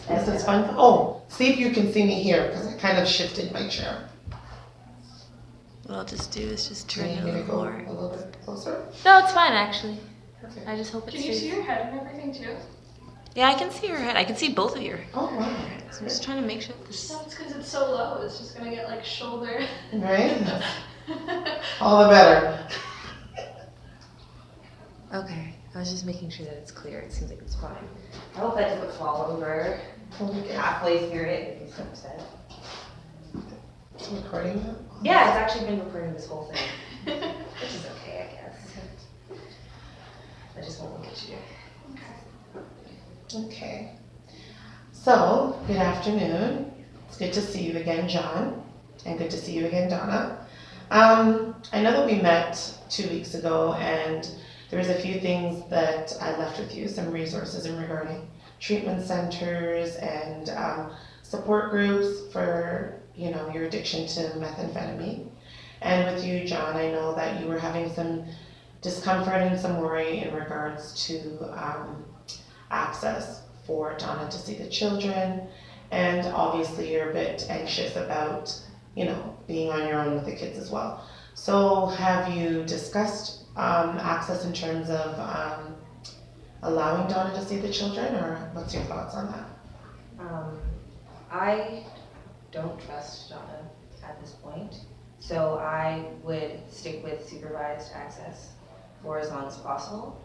This is fun. Oh, see if you can see me here, because I kind of shifted my chair. What I'll just do is just Do turn you it a need me to little go more. a little bit closer? No, it's fine actually. Okay. I just hope it Can you stays. see your head and everything too? Yeah, I can see your head. I can see both of your. Oh, wow. So I'm just trying to make sure this. No, it's because it's so low. It's just gonna get like shoulder. Right? All the better. Okay, I was just making sure that it's clear. It seems like it's fine. I hope that doesn't fall over halfway through it if you're upset. It's recording that? Yeah, it's actually been recording this whole thing, which is okay, I guess. I just won't look at you. Okay. So, good afternoon. It's good to see you again, John, and good to see you again, Donna. I know that we met 2 weeks ago, and there was a few things that I left with you, some resources in regarding treatment centers and support groups for, you know, your addiction to methamphetamine. And with you, John, I know that you were having some discomfort and some worry in regards to access for Donna to see the children, and obviously you're a bit anxious about, you know, being on your own with the kids as well. So have you discussed access in terms of allowing Donna to see the children, or what's your thoughts on that? I don't trust Donna at this point, so I would stick with supervised access for as long as possible.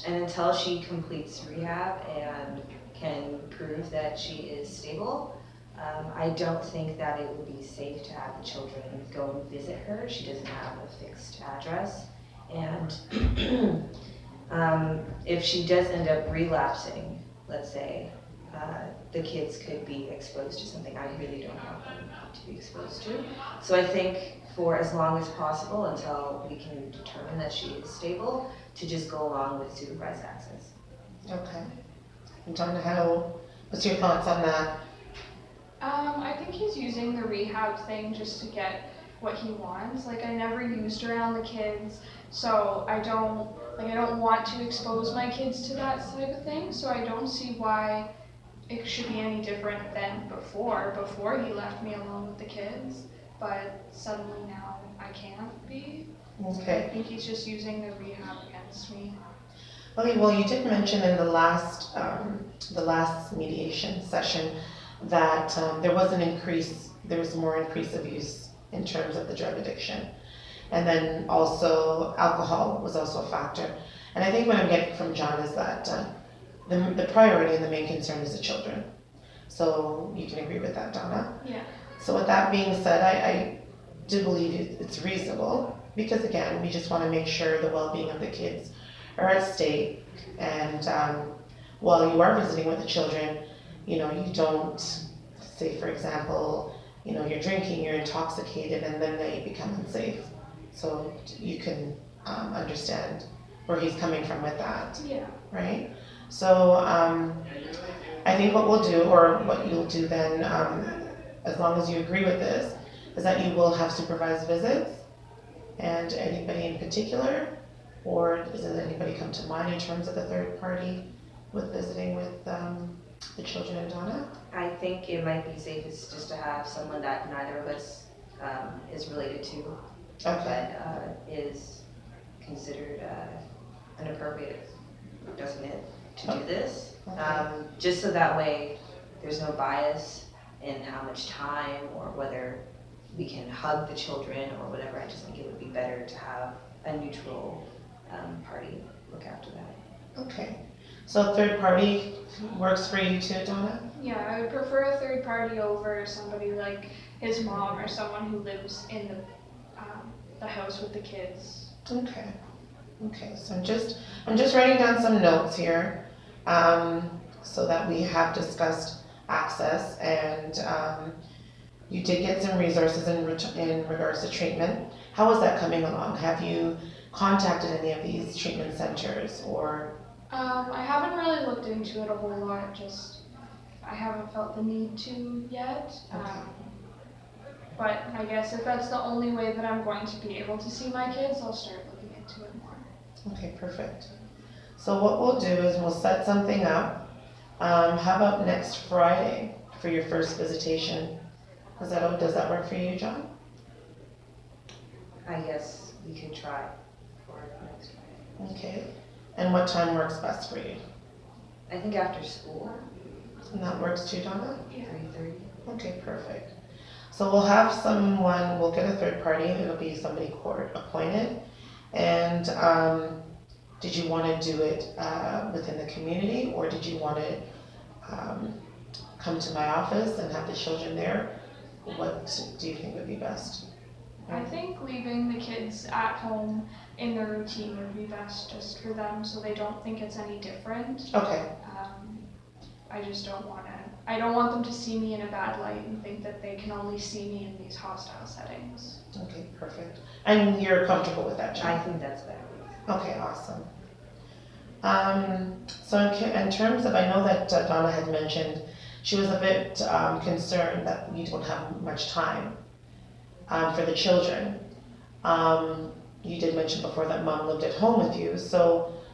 And until she completes rehab and can prove that she is stable, I don't think that it would be safe to have the children go and visit her. She doesn't have a fixed address. And if she does end up relapsing, let's say, the kids could be exposed to something I really don't want them to be exposed to. So I think for as long as possible, until we can determine that she is stable, to just go along with supervised access. Okay. And Donna, what's your thoughts on that? I think he's using the rehab thing just to get what he wants. Like, I never used around the kids, so I don't want to expose my kids to that type of thing, so I don't see why it should be any different than before he left me alone with the kids, but suddenly now I can't be. Okay. I think he's just using the rehab against me. Okay, well, you did mention in the last mediation session that there was more increase of use in terms of the drug addiction. And then also alcohol was also a factor. And I think what I'm getting from John is that the priority and the main concern is the children. So you can agree with that, Donna? Yeah. So with that being said, I do believe it's reasonable, because again, we just want to make sure the well-being of the kids are at stake. And while you are visiting with the children, you know, you don't say, for example, you know, you're drinking, you're intoxicated, and then they become unsafe. So you can understand where he's coming from with that. Yeah. Right? So I think what we'll do, or what you'll do then, as long as you agree with this, is that you will have supervised visits. And anybody in particular, or does anybody come to mind in terms of the third party with visiting with the children and Donna? I think it might be safest just to have someone that neither of us is related to, Okay. but is considered an appropriate, doesn't it, to do this? Okay. Just so that way there's no bias in how much time or whether we can hug the children or whatever. I just think it would be better to have a neutral party look after that. Okay. So third party works for you too, Donna? Yeah, I would prefer a third party over somebody like his mom or someone who lives in the house with the kids. Okay. Okay, so I'm just writing down some notes here, so that we have discussed access, and you did get some resources in regards to treatment. How is that coming along? Have you contacted any of these treatment centers, or? I haven't really looked into it a whole lot, just I haven't felt the need to yet. Okay. But I guess if that's the only way that I'm going to be able to see my kids, I'll start looking into it more. Okay, perfect. So what we'll do is we'll set something up How about next Friday for your first visitation? Does that work for you, John? I guess we could try for next Friday. Okay. And what time works best for you? I think after school, And that works too, Donna? 3:30. Okay, perfect. So we'll get a third party, it'll be somebody court appointed. And did you want to do it within the community, or did you want to come to my office and have the children there? What do you think would be best? I think leaving the kids at home in their routine would be best just for them so they don't think it's any different. Okay, I just don't want them to see me in a bad light and think that they can only see me in these hostile settings. okay, perfect. And you're comfortable with that, John? I think that's better. Okay, awesome. So in terms of, I know that Donna had mentioned she was a bit concerned that you don't have much time for the children. You did mention before that mom lived at home with you, so